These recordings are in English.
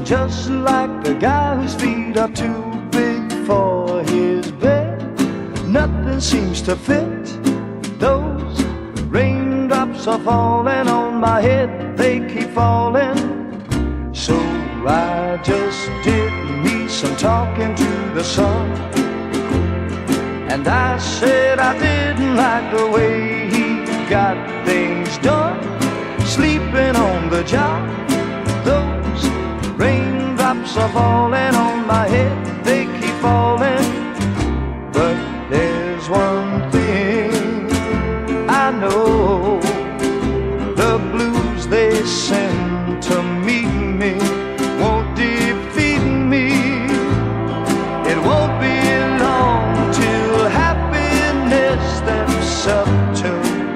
just like the guy whose feet are too big for his bed. Nothing seems to fit. Those raindrops are falling on my head, they keep falling. So I just did me some talking to the sun, and I said I didn't like the way he got things done, sleeping on the job. Those raindrops are falling on my head, they keep falling. But there's one thing I know, the blues they send to meet me won't defeat me. It won't be long till happiness steps up to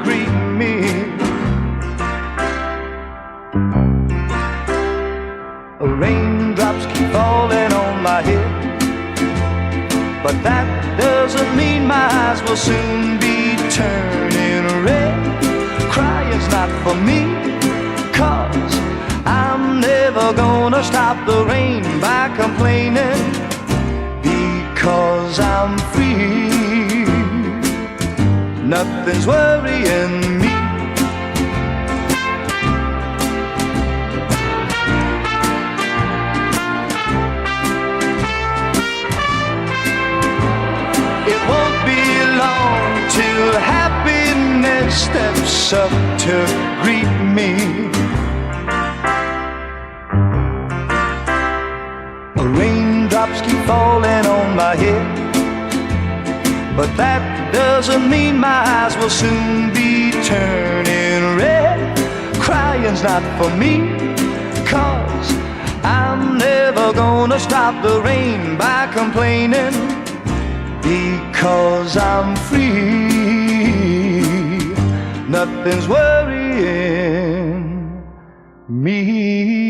greet me. Raindrops keep falling on my head, but that doesn't mean my eyes will soon be turning red. Crying's not for me, 'cause I'm never gonna stop the rain by complaining, because I'm free. Nothing's worrying me. It won't be long till happiness steps up to greet me. Raindrops keep falling on my head, but that doesn't mean my eyes will soon be turning red. Crying's not for me, 'cause I'm never gonna stop the rain by complaining, because I'm free. Nothing's worrying me.